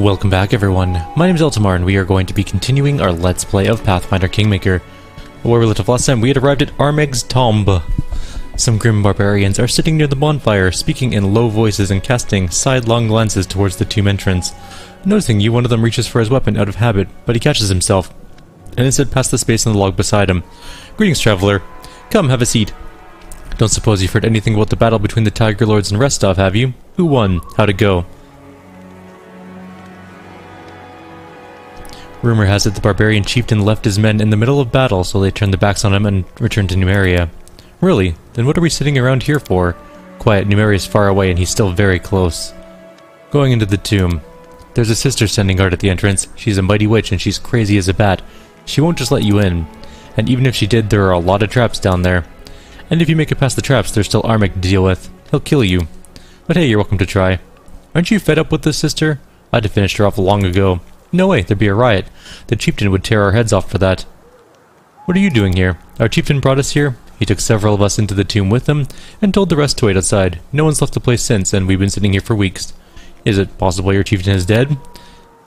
Welcome back everyone, my name is Eltimar and we are going to be continuing our Let's Play of Pathfinder Kingmaker. Where we left off last time, we had arrived at Armag's tomb. Some grim barbarians are sitting near the bonfire, speaking in low voices and casting sidelong glances towards the tomb entrance. Noticing you, one of them reaches for his weapon out of habit, but he catches himself, and instead passes the space in the log beside him. Greetings, traveler. Come, have a seat. Don't suppose you've heard anything about the battle between the Tiger Lords and Restov, have you? Who won? How'd it go? Rumor has it the barbarian chieftain left his men in the middle of battle, so they turned their backs on him and returned to Numeria. Really? Then what are we sitting around here for? Quiet, Numeria is far away and he's still very close. Going into the tomb. There's a sister standing guard at the entrance. She's a mighty witch and she's crazy as a bat. She won't just let you in. And even if she did, there are a lot of traps down there. And if you make it past the traps, there's still Armag to deal with. He'll kill you. But hey, you're welcome to try. Aren't you fed up with this sister? I'd have finished her off long ago. No way, there'd be a riot. The chieftain would tear our heads off for that. What are you doing here? Our chieftain brought us here. He took several of us into the tomb with him, and told the rest to wait outside. No one's left the place since, and we've been sitting here for weeks. Is it possible your chieftain is dead?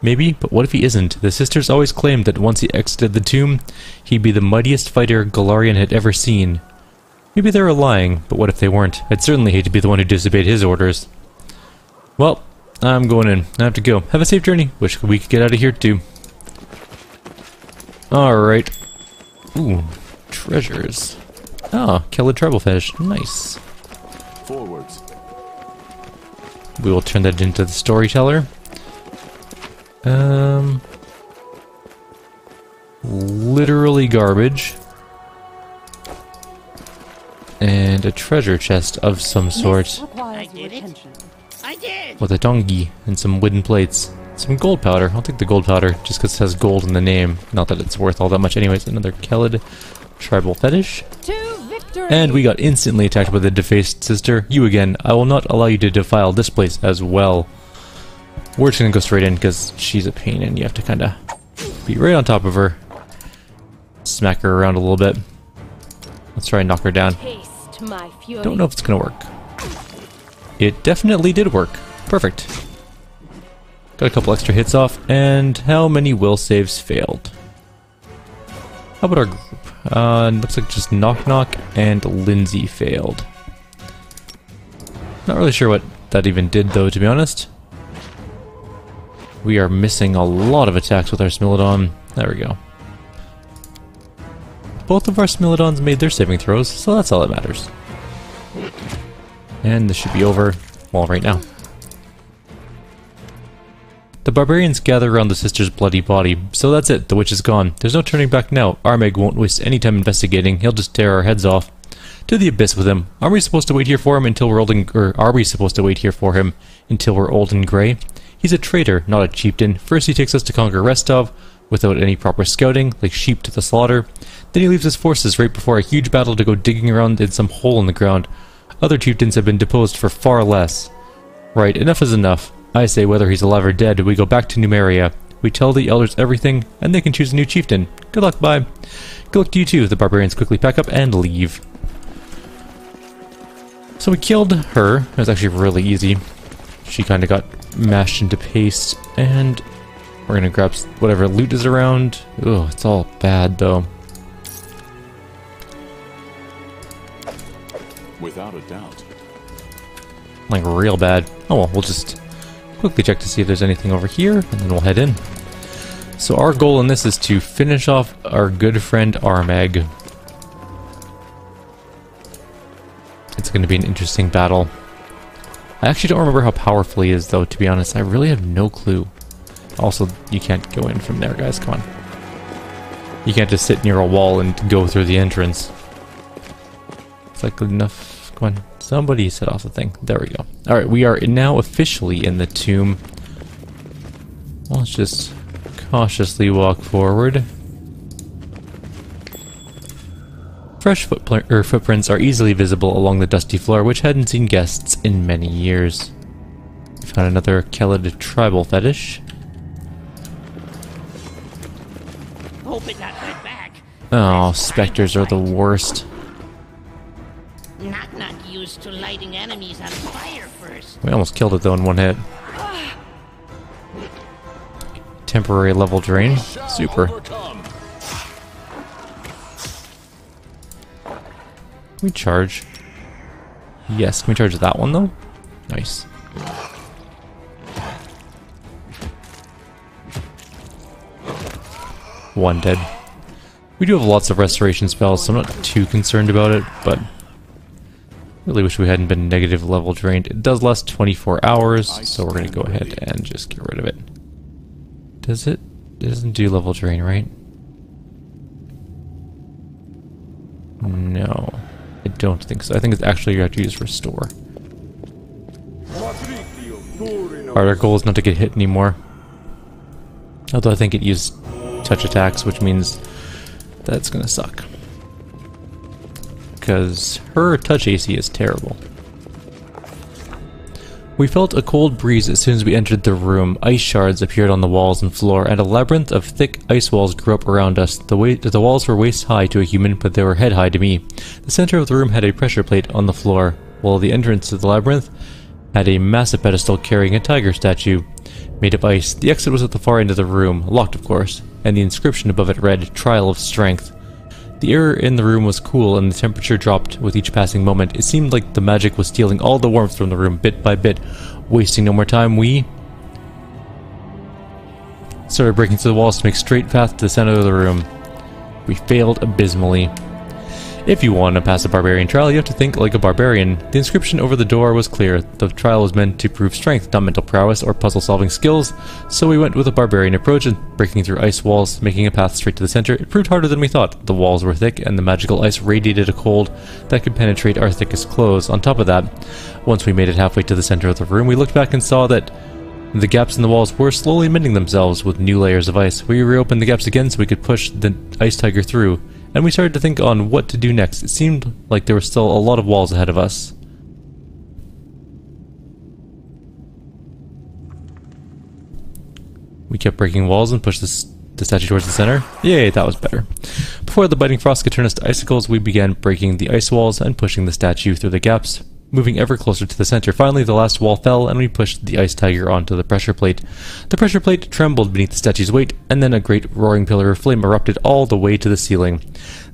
Maybe, but what if he isn't? The sisters always claimed that once he exited the tomb, he'd be the mightiest fighter Golarion had ever seen. Maybe they were lying, but what if they weren't? I'd certainly hate to be the one who disobeyed his orders. Well, I'm going in. I have to go. Have a safe journey. Wish we could get out of here too. Alright. Ooh, treasures. Ah, Kelid tribal fish. Nice. Forwards. We will turn that into the storyteller. Literally garbage. And a treasure chest of some sort. I did it. I did! With a dongi and some wooden plates. Some gold powder. I'll take the gold powder just because it has gold in the name. Not that it's worth all that much anyways. Another Kelid tribal fetish. And we got instantly attacked by the defaced sister. You again. I will not allow you to defile this place as well. We're just gonna go straight in because she's a pain and you have to kinda be right on top of her. Smack her around a little bit. Let's try and knock her down. Don't know if it's gonna work. It definitely did work. Perfect. Got a couple extra hits off, and how many will saves failed? How about our group? Looks like just Knock Knock and Lindsay failed. Not really sure what that even did though, to be honest. We are missing a lot of attacks with our Smilodon. There we go. Both of our Smilodons made their saving throws, so that's all that matters. And this should be over, well, right now. The barbarians gather around the sister's bloody body, so that's it, the witch is gone. There's no turning back now. Armag won't waste any time investigating, he'll just tear our heads off. To the abyss with him. Are we supposed to wait here for him until we're old and grey? He's a traitor, not a chieftain. First he takes us to conquer Restov, without any proper scouting, like sheep to the slaughter. Then he leaves his forces right before a huge battle to go digging around in some hole in the ground. Other chieftains have been deposed for far less. Right, enough is enough. I say whether he's alive or dead, we go back to Numeria. We tell the elders everything, and they can choose a new chieftain. Good luck, bye. Good luck to you too. The barbarians quickly pack up and leave. So we killed her. It was actually really easy. She kind of got mashed into paste, and we're gonna grab whatever loot is around. Ugh, it's all bad though. Without a doubt. Like real bad. Oh well, we'll just quickly check to see if there's anything over here, and then we'll head in. So our goal in this is to finish off our good friend Armag. It's going to be an interesting battle. I actually don't remember how powerful he is though, to be honest. I really have no clue. Also, you can't go in from there, guys. Come on. You can't just sit near a wall and go through the entrance. Is that good enough? Come on. Somebody set off the thing. There we go. Alright, we are now officially in the tomb. Well, let's just cautiously walk forward. Fresh footprints are easily visible along the dusty floor, which hadn't seen guests in many years. We found another Kelid tribal fetish. Hope it not right back. Oh, specters are the worst. Not used to lighting enemies on fire first. We almost killed it though in one hit. temporary level drain. Super. Overcome. Can we charge? Yes, can we charge that one though? Nice. One dead. We do have lots of restoration spells, so I'm not too concerned about it, but really wish we hadn't been negative level drained. It does last 24 hours, so we're going to go ahead and just get rid of it. Does it? It doesn't do level drain, right? No, I don't think so. I think it's actually you have to use restore. Alright, our goal is not to get hit anymore. Although I think it used touch attacks, which means that's gonna suck. Because her touch AC is terrible. We felt a cold breeze as soon as we entered the room. Ice shards appeared on the walls and floor, and a labyrinth of thick ice walls grew up around us. The walls were waist high to a human, but they were head high to me. The center of the room had a pressure plate on the floor, while the entrance to the labyrinth had a massive pedestal carrying a tiger statue made of ice. The exit was at the far end of the room, locked of course, and the inscription above it read, "Trial of Strength." The air in the room was cool and the temperature dropped with each passing moment. It seemed like the magic was stealing all the warmth from the room bit by bit. Wasting no more time, we started breaking through the walls to make straight path to the center of the room. We failed abysmally. If you want to pass a barbarian trial, you have to think like a barbarian. The inscription over the door was clear. The trial was meant to prove strength, not mental prowess or puzzle-solving skills, so we went with a barbarian approach and breaking through ice walls, making a path straight to the center. It proved harder than we thought. The walls were thick, and the magical ice radiated a cold that could penetrate our thickest clothes. On top of that, once we made it halfway to the center of the room, we looked back and saw that the gaps in the walls were slowly mending themselves with new layers of ice. We reopened the gaps again so we could push the ice tiger through, and we started to think on what to do next. It seemed like there were still a lot of walls ahead of us. We kept breaking walls and pushed the statue towards the center. Yay, that was better. Before the biting frost could turn us to icicles, we began breaking the ice walls and pushing the statue through the gaps, moving ever closer to the center. Finally, the last wall fell, and we pushed the ice tiger onto the pressure plate. The pressure plate trembled beneath the statue's weight, and then a great roaring pillar of flame erupted all the way to the ceiling.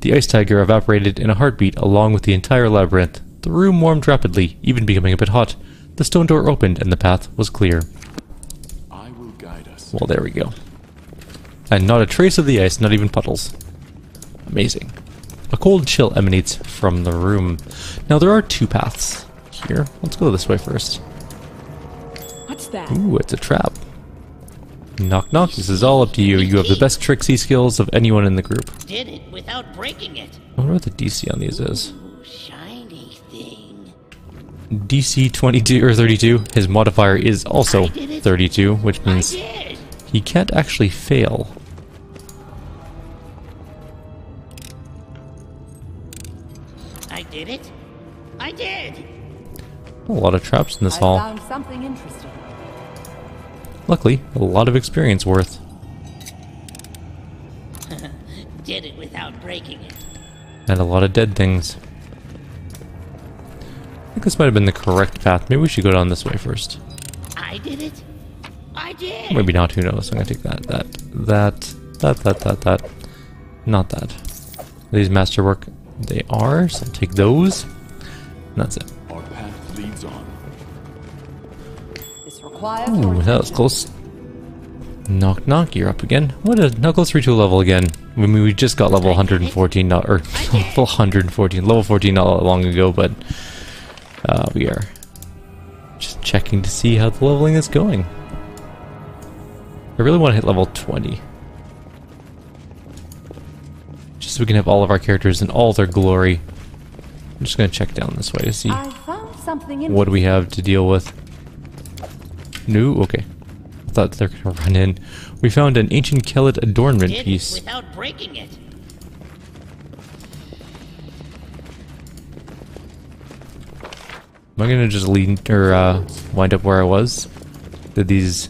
The ice tiger evaporated in a heartbeat, along with the entire labyrinth. The room warmed rapidly, even becoming a bit hot. The stone door opened, and the path was clear. I will guide us. Well, there we go. And not a trace of the ice, not even puddles. Amazing. A cold chill emanates from the room. Now, there are two paths here. Let's go this way first. What's that? Ooh, it's a trap. Knock knock, this is all up to you. You have the best tricksy skills of anyone in the group. Did it without breaking it. I wonder what the DC on these is. Ooh, shiny thing. DC 22 or 32. His modifier is also 32, which I means did. he can't actually fail. I did it. I did. A lot of traps in this I hall. found something interesting. Luckily, a lot of experience worth. Did it without breaking it. And a lot of dead things. I think this might have been the correct path. Maybe we should go down this way first. I did it. I did. Maybe not, who knows. I'm gonna take that. Not that. These masterwork, they are, so I'll take those. And that's it. Our path leads on. This requires Ooh, that was close. Knock knock, you're up again. How close are we to a level again? I mean, we just got level 114, not, or level 114, level 14 not long ago, but we are just checking to see how the leveling is going. I really want to hit level 20. Just so we can have all of our characters in all their glory. I'm just going to check down this way to see I found something what we have to deal with. No? Okay. I thought they were going to run in. We found an ancient Kellet adornment Did piece. it without breaking it. Am I going to just lead, or wind up where I was? Did these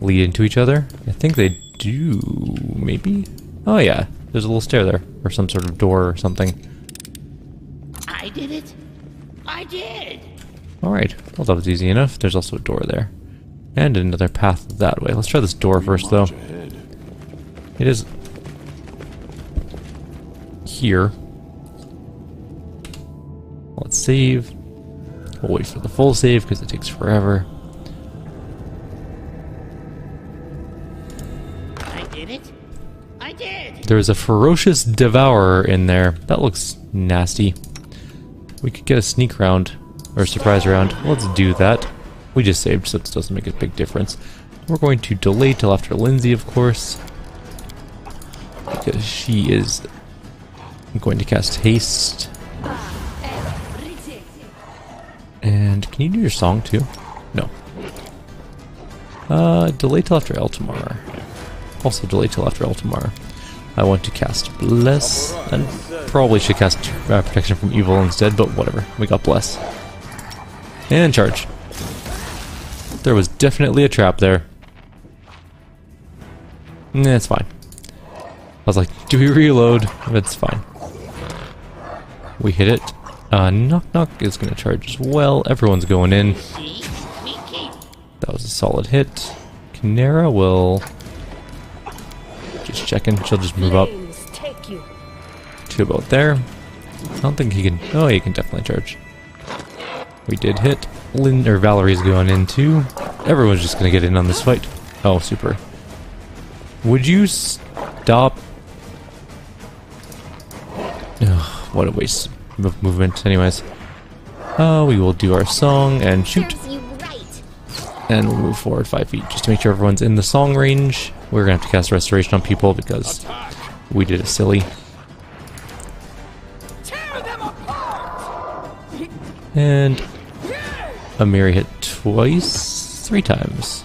lead into each other? I think they do, maybe? Oh yeah, there's a little stair there, or some sort of door or something. I did it. I did. Alright, well that was easy enough. There's also a door there. And another path that way. Let's try this door first, though. March ahead. It is here. Let's save. We'll wait for the full save because it takes forever. I did it. I did. There's a ferocious devourer in there. That looks nasty. We could get a sneak round or a surprise round. Let's do that. We just saved, so this doesn't make a big difference. We're going to delay till after Lindsay, of course, because she is going to cast haste. And can you do your song too? No. Delay till after Eltimar. Also delay till after Eltimar. I want to cast Bless, and probably should cast Protection from Evil instead, but whatever. We got Bless. And charge. There was definitely a trap there. Nah, it's fine. I was like, do we reload? It's fine. We hit it. Knock Knock is going to charge as well. Everyone's going in. See? We keep. That was a solid hit. Kinera will... Just checking. She'll just move up to about there. I don't think he can... Oh, he can definitely charge. We did hit. Valerie's going in too. Everyone's just going to get in on this fight. Oh, super. Would you stop? Ugh, what a waste of movement. Anyways. We will do our song and shoot. And we'll move forward 5 feet just to make sure everyone's in the song range. We're going to have to cast Restoration on people because we did a silly. And Amiri hit twice, 3 times.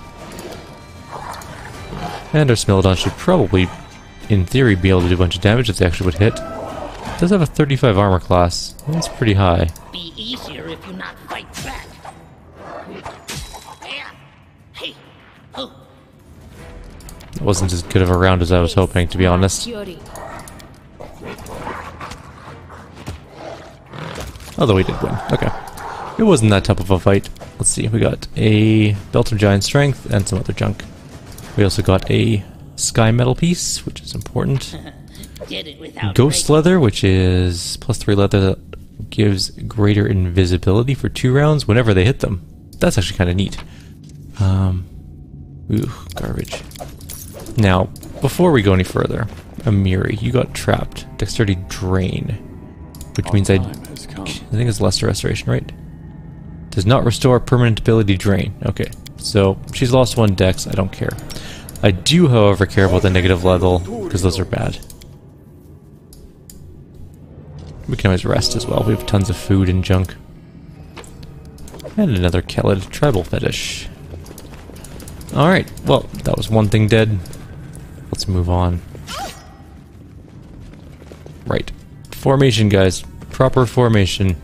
And our Smilodon should probably, in theory, be able to do a bunch of damage if they actually would hit. It does have a 35 armor class. That's pretty high. Be easier if you not fight back. Yeah. Hey. Oh. It wasn't as good of a round as I was hoping, to be honest. Although we did win. Okay. It wasn't that tough of a fight. Let's see. We got a Belt of Giant Strength and some other junk. We also got a Sky Metal piece, which is important. Did it without Ghost Leather, which is +3 leather that gives greater invisibility for 2 rounds whenever they hit them. That's actually kind of neat. Ooh, garbage. Now, before we go any further, Amiri, you got trapped. Dexterity Drain. Which means I think it's Lesser Restoration, right? Does not restore permanent ability Drain. Okay, so she's lost 1 dex. I don't care. I do, however, care about the negative level, because those are bad. We can always rest as well. We have tons of food and junk. And another Kelid Tribal Fetish. Alright, well, that was one thing dead. Let's move on. Right. Formation, guys. Proper formation.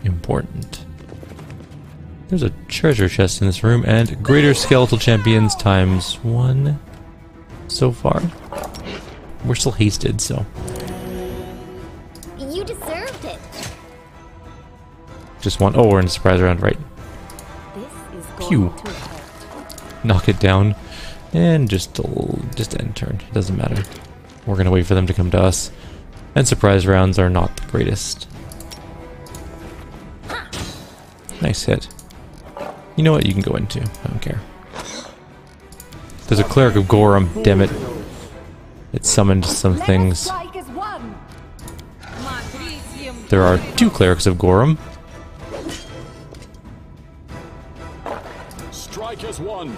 Important. There's a treasure chest in this room, and Greater Skeletal Champions ×1 so far. We're still hasted, so... You deserved it. Just one. Oh, we're in a surprise round, right? This is Pew. Knock it down. And just end turn. It doesn't matter. We're gonna wait for them to come to us. And surprise rounds are not the greatest. Nice hit. You know what? You can go into. I don't care. There's a Cleric of Gorum. Damn it. It summoned some things. There are 2 Clerics of Gorum. Strike as one.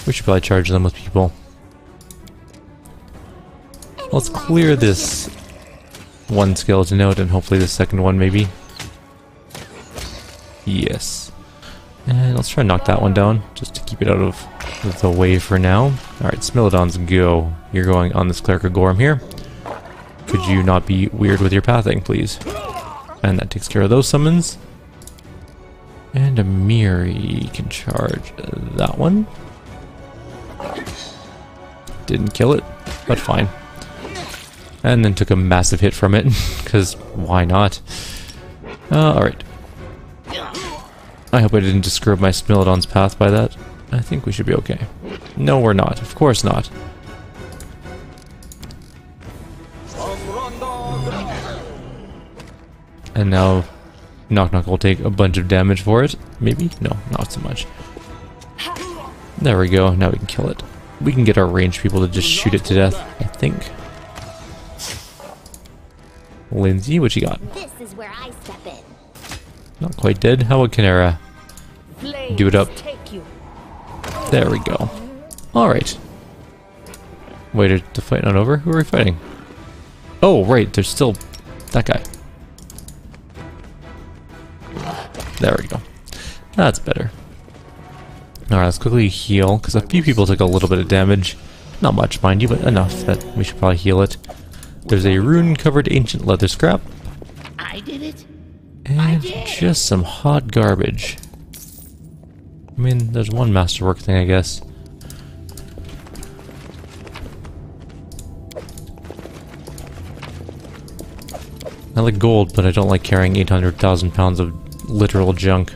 We should probably charge them with people. Let's clear this one skeleton out and hopefully the second one maybe. Yes. And let's try and knock that one down just to keep it out of the way for now. Alright, Smilodons, go. You're going on this Cleric of Gorum here. Could you not be weird with your pathing, please? And that takes care of those summons. And Amiri can charge that one. Didn't kill it, but fine. And then took a massive hit from it, because why not? Alright. I hope I didn't just screw up my Smilodon's path by that. I think we should be okay. No, we're not. Of course not. And now Knock Knock will take a bunch of damage for it. Maybe? No, not so much. There we go. Now we can kill it. We can get our ranged people to just shoot it to death, I think. Lindsay, what you got? This is where I step in. Not quite dead. How about Canera? Do it up. There we go. Alright. Wait, the fight not over? Who are we fighting? Oh, right, there's still that guy. There we go. That's better. Alright, let's quickly heal, because a few people took a little bit of damage. Not much, mind you, but enough that we should probably heal it. There's a rune-covered ancient leather scrap. I did it. And just some hot garbage. I mean, there's one masterwork thing, I guess. I like gold, but I don't like carrying 800,000 pounds of literal junk.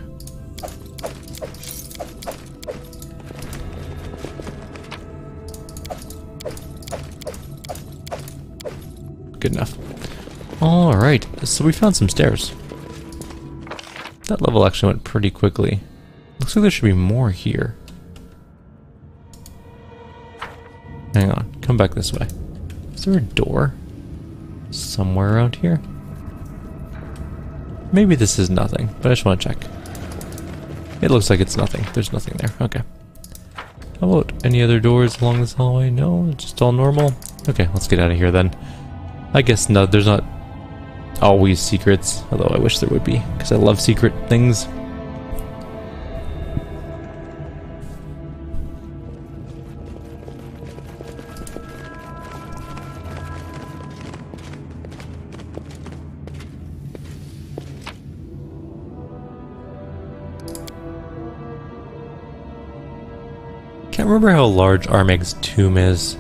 Good enough. Alright, so we found some stairs. That level actually went pretty quickly. Looks like there should be more here. Hang on, come back this way. Is there a door? Somewhere around here? Maybe this is nothing, but I just want to check. It looks like it's nothing. There's nothing there. Okay. How about any other doors along this hallway? No, it's just all normal. Okay, let's get out of here then. I guess no, there's not always secrets, although I wish there would be, because I love secret things. Can't remember how large Armag's tomb is,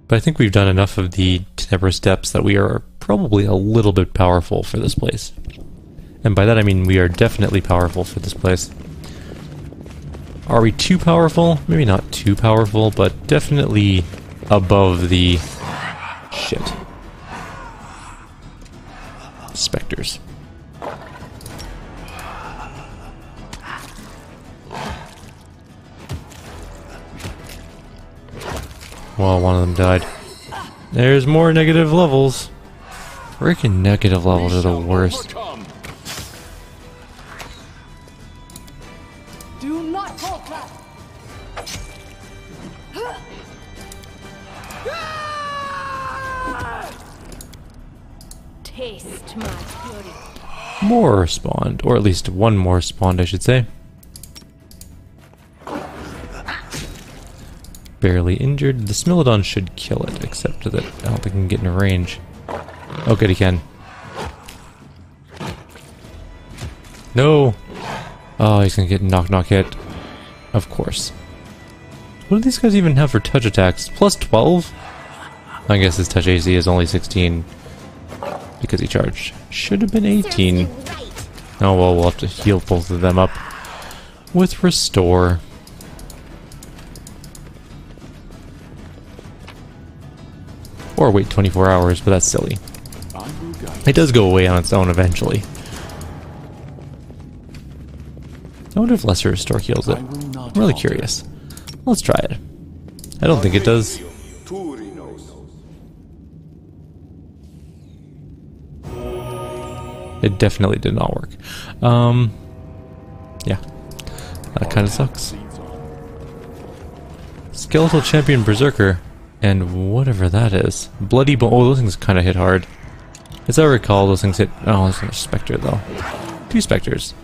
but I think we've done enough of the Tenebrous Depths that we are probably a little bit powerful for this place. And by that I mean we are definitely powerful for this place. Are we too powerful? Maybe not too powerful, but definitely above the... shit. Spectres. Well, one of them died. There's more negative levels. Freaking negative levels are the worst. Do not fall back. Taste my fury. More spawned, or at least one more spawned, I should say. Barely injured. The Smilodon should kill it, except that I don't think I can get in range. Oh, good, he can. No! Oh, he's gonna get knock knock hit. Of course. What do these guys even have for touch attacks? Plus 12? I guess his touch AC is only 16. Because he charged. Should have been 18. Oh well, we'll have to heal both of them up with Restore. Or wait 24 hours, but that's silly. It does go away on its own eventually. I wonder if Lesser Restore heals it. I'm really curious. Let's try it. I don't think it does. It definitely did not work. Yeah. That kind of sucks. Skeletal Champion Berserker. And whatever that is. Bloody Bone. Oh, those things kind of hit hard. As I recall, those things hit... Oh, there's a Spectre, though. 2 Spectres.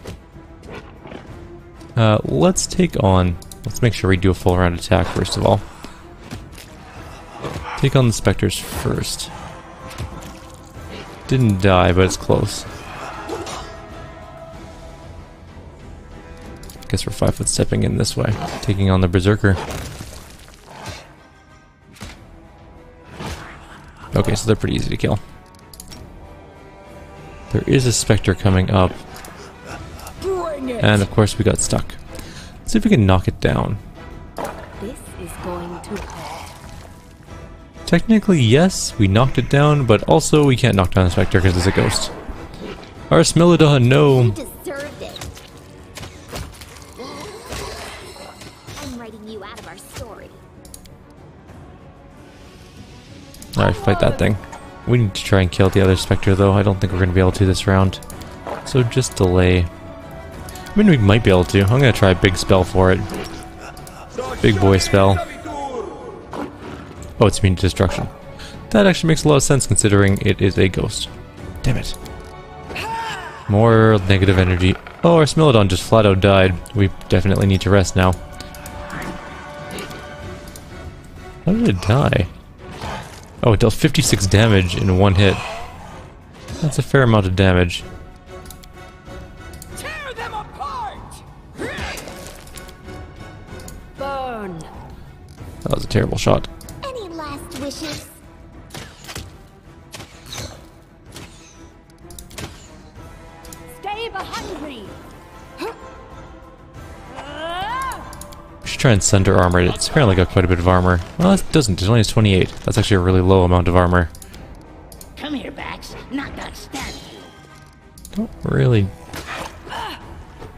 Let's take on... Let's make sure we do a full round attack, first of all. Take on the Spectres first. Didn't die, but it's close. Guess we're 5 foot stepping in this way. Taking on the Berserker. Okay, so they're pretty easy to kill. There is a Spectre coming up. And of course we got stuck. Let's see if we can knock it down. This is going to hurt. Technically, yes, we knocked it down, but also we can't knock down the Spectre because it's a ghost. Our Smilodon, You no! deserved it. I'm writing you out of our story. Alright, fight that thing. We need to try and kill the other Spectre though. I don't think we're going to be able to this round. So just delay. I mean, we might be able to. I'm going to try a big spell for it. Big boy spell. Oh, it's immune to destruction. That actually makes a lot of sense considering it is a ghost. Damn it. More negative energy. Oh, our Smilodon just flat out died. We definitely need to rest now. How did it die? Oh, it dealt 56 damage in one hit. That's a fair amount of damage. Tear them apart! Burn. That was a terrible shot. Any last wishes? Stay behind me. We should try and sunder armor it. It's apparently got quite a bit of armor. Well, it doesn't. It only has 28. That's actually a really low amount of armor. Come here, Bax. Not that stand. Don't really...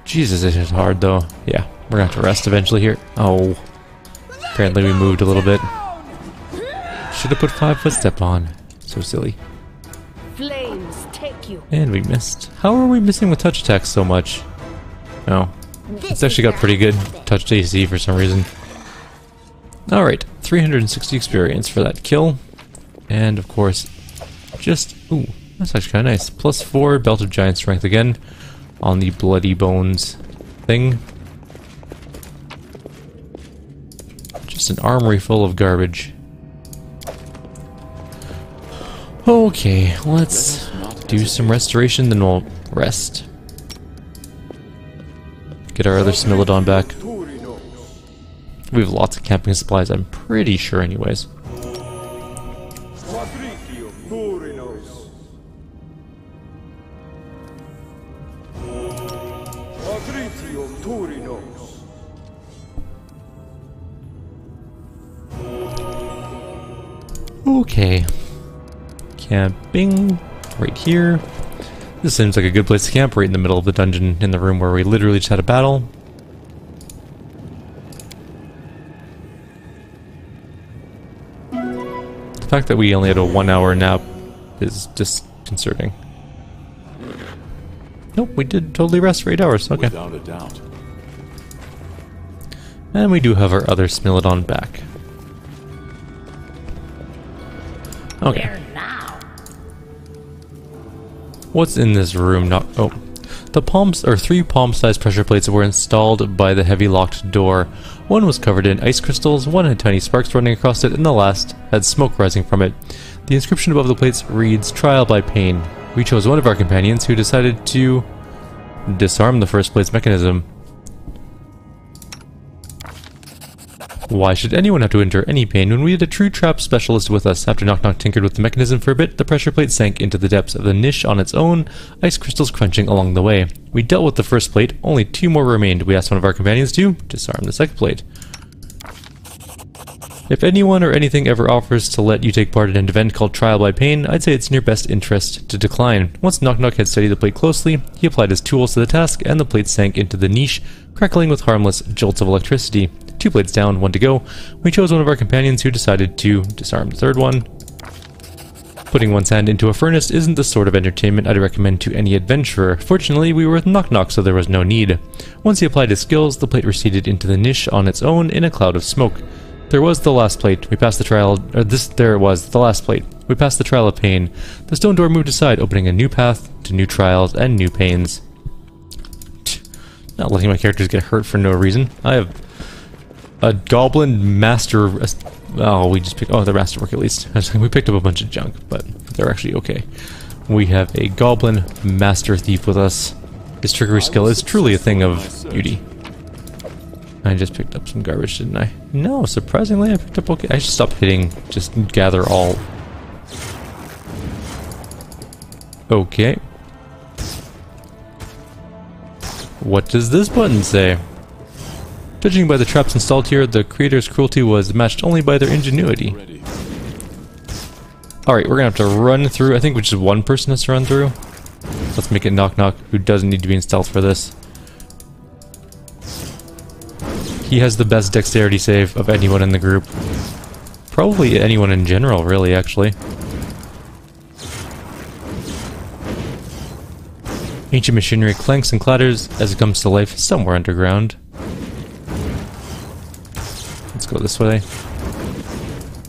Jesus, it hit hard though. Yeah, we're gonna have to rest eventually here. Oh. Apparently we moved a little bit. Should have put 5 footstep on. So silly. Flames take you. And we missed. How are we missing with touch attacks so much? Oh. It's actually got pretty good touch AC for some reason. Alright, 360 experience for that kill. And of course, just... Ooh, that's actually kind of nice. Plus 4 Belt of Giant Strength again on the Bloody Bones thing. Just an armory full of garbage. Okay, let's do some restoration, then we'll rest. Get our other Smilodon back. We have lots of camping supplies, I'm pretty sure anyways. Okay. Camping right here. This seems like a good place to camp, right in the middle of the dungeon, in the room where we literally just had a battle. The fact that we only had a 1-hour nap is disconcerting. Nope, we did totally rest for 8 hours, okay. Without a doubt. And we do have our other Smilodon back. Okay. There now. What's in this room? Not oh, the palms or 3 palm-sized pressure plates were installed by the heavy locked door. One was covered in ice crystals, one had tiny sparks running across it, and the last had smoke rising from it. The inscription above the plates reads "Trial by Pain." We chose one of our companions who decided to disarm the first plate's mechanism. Why should anyone have to endure any pain when we had a true trap specialist with us? After Knock Knock tinkered with the mechanism for a bit, the pressure plate sank into the depths of the niche on its own, ice crystals crunching along the way. We dealt with the first plate, only 2 more remained. We asked one of our companions to disarm the second plate. If anyone or anything ever offers to let you take part in an event called Trial by Pain, I'd say it's in your best interest to decline. Once Knock Knock had studied the plate closely, he applied his tools to the task, and the plate sank into the niche, crackling with harmless jolts of electricity. 2 plates down, 1 to go. We chose one of our companions who decided to disarm the third one. Putting one's hand into a furnace isn't the sort of entertainment I'd recommend to any adventurer. Fortunately, we were with Knock Knock, so there was no need. Once he applied his skills, the plate receded into the niche on its own in a cloud of smoke. There was the last plate. We passed the trial, there it was, the last plate. We passed the trial of pain. The stone door moved aside, opening a new path to new trials and new pains. Not letting my characters get hurt for no reason. I have a goblin master... Oh, we just picked... Oh, they're masterwork at least. We picked up a bunch of junk, but they're actually okay. We have a goblin master thief with us. His trickery skill is truly a thing of beauty. I just picked up some garbage, didn't I? No, surprisingly I picked up okay. I should stop hitting, just gather all. Okay. What does this button say? Judging by the traps installed here, the creator's cruelty was matched only by their ingenuity. Ready. Alright, we're gonna have to run through. I think just one person has to run through. Let's make it Knock Knock, who doesn't need to be in stealth for this. He has the best dexterity save of anyone in the group. Probably anyone in general, really, actually. Ancient machinery clanks and clatters as it comes to life somewhere underground. Let's go this way.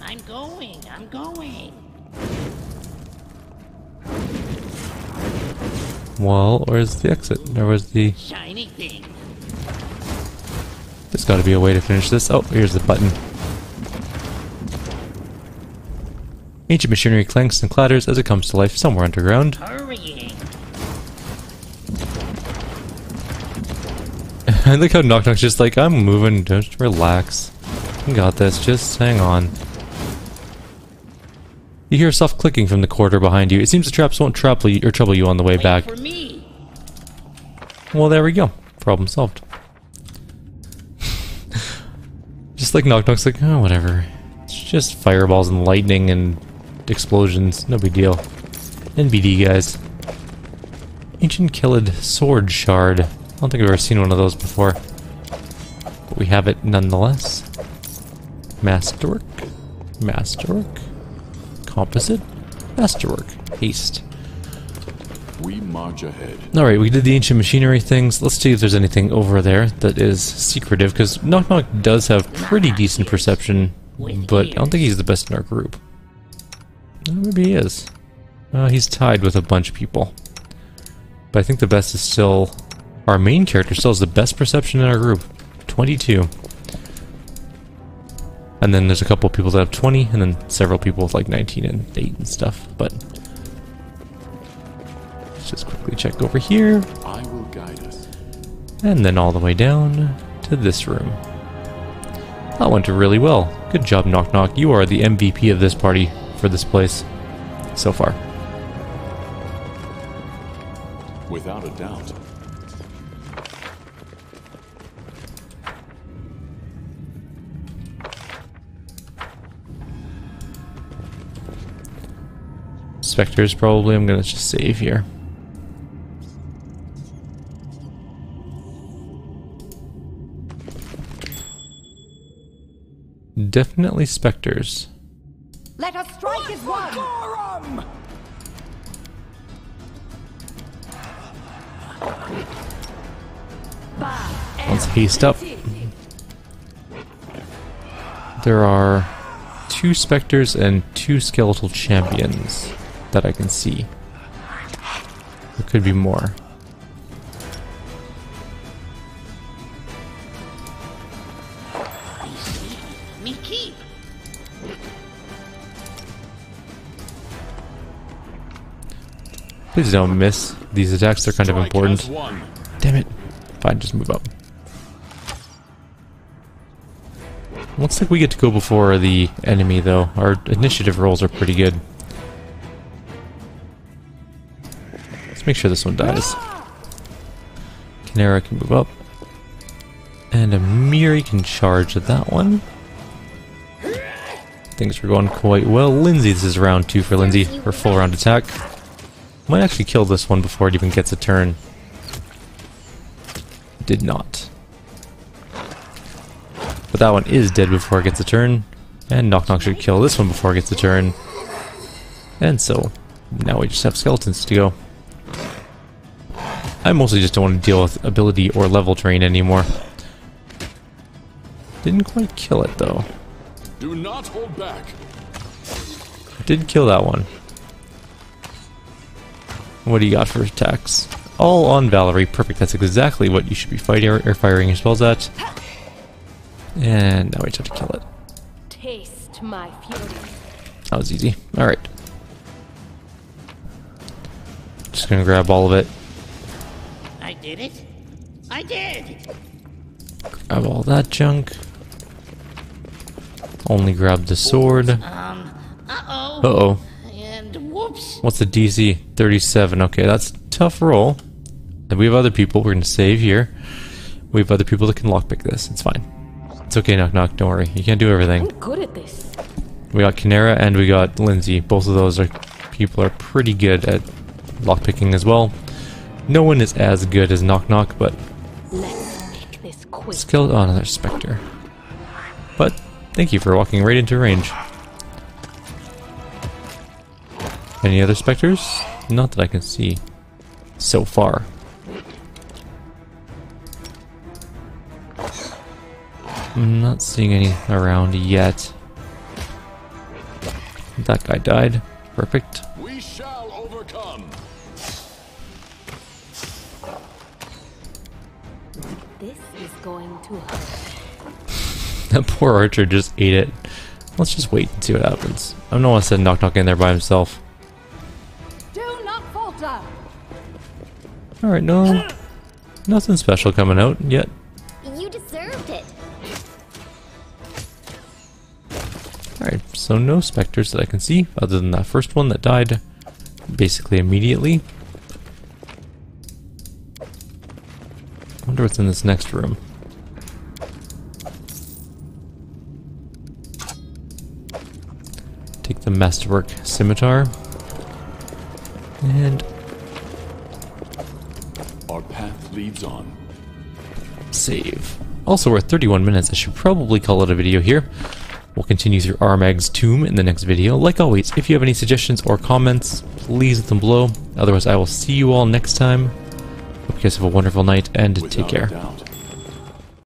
I'm going. I'm going. Well, where's the exit? Or where's the... Shiny thing. There's gotta be a way to finish this. Oh, here's the button. Ancient machinery clanks and clatters as it comes to life somewhere underground. Hurrying. I like how Knock Knock's just like, I'm moving, just relax. You got this, just hang on. You hear soft clicking from the corridor behind you. It seems the traps won't trouble you on the way back. For me. Well, there we go. Problem solved. Just like Knock Knock's like, oh, whatever. It's just fireballs and lightning and explosions. No big deal. NBD, guys. Ancient Killed Sword Shard. I don't think I've ever seen one of those before. But we have it nonetheless. Masterwork. Masterwork. Composite. Masterwork. Haste. We march ahead. Alright, we did the ancient machinery things. Let's see if there's anything over there that is secretive, because Knock Knock does have pretty decent perception, but I don't think he's the best in our group. Maybe he is. He's tied with a bunch of people. But I think the best is still... Our main character still has the best perception in our group. 22. And then there's a couple of people that have 20, and then several people with like 19 and 8 and stuff, but... Let's just quickly check over here. I will guide us. And then all the way down to this room. That went really well. Good job, Knock Knock. You are the MVP of this party for this place so far. Without a doubt. Spectres, probably. I'm gonna just save here. Definitely specters. Let us strike as one. Let's haste up. There are 2 specters and 2 skeletal champions that I can see. There could be more. Me keep. Please don't miss these attacks, they're kind of Strike important. as one. Damn it. Fine, just move up. Looks like we get to go before the enemy, though. Our initiative rolls are pretty good. Let's make sure this one dies. Kyrieru can move up. And Amiri can charge that one. Things are going quite well. Lindsay, this is round 2 for Lindsay. Her full round attack. Might actually kill this one before it even gets a turn. Did not. But that one is dead before it gets a turn. And Knock Knock should kill this one before it gets a turn. And so, now we just have skeletons to go. I mostly just don't want to deal with ability or level drain anymore. Didn't quite kill it though. Do not hold back. Did kill that one. What do you got for attacks? All on Valerie. Perfect. That's exactly what you should be fighting or firing your spells at. And now we just have to kill it. Taste my fury. That was easy. Alright. Just gonna grab all of it. I did it. I did. Grab all that junk. Only grab the sword. Uh-oh. Uh-oh. And whoops. What's the DC? 37. Okay, that's a tough roll. And we have other people. We're going to save here. We have other people that can lockpick this. It's fine. It's okay, Knock Knock. Don't worry. You can't do everything. I'm good at this. We got Kinera and we got Lindsay. Both of those people are pretty good at lockpicking as well. No one is as good as Knock Knock, but Let's make this quick. skill. Oh, another Spectre. But thank you for walking right into range. Any other Spectres? Not that I can see so far. I'm not seeing any around yet. That guy died. Perfect. We shall overcome. This is going to hurt. That poor archer just ate it. Let's just wait and see what happens. I don't want to send Knock Knock in there by himself. Do not falter. Alright, no. Nothing special coming out yet. You deserved it. Alright, so no specters that I can see, other than that first one that died basically immediately. I wonder what's in this next room. Take the Masterwork Scimitar. And Our path leads on. save. Also, we're at 31 minutes. I should probably call it a video here. We'll continue through Armag's tomb in the next video. Like always, if you have any suggestions or comments, please let them below. Otherwise, I will see you all next time. Hope you guys have a wonderful night and take Without a care. doubt.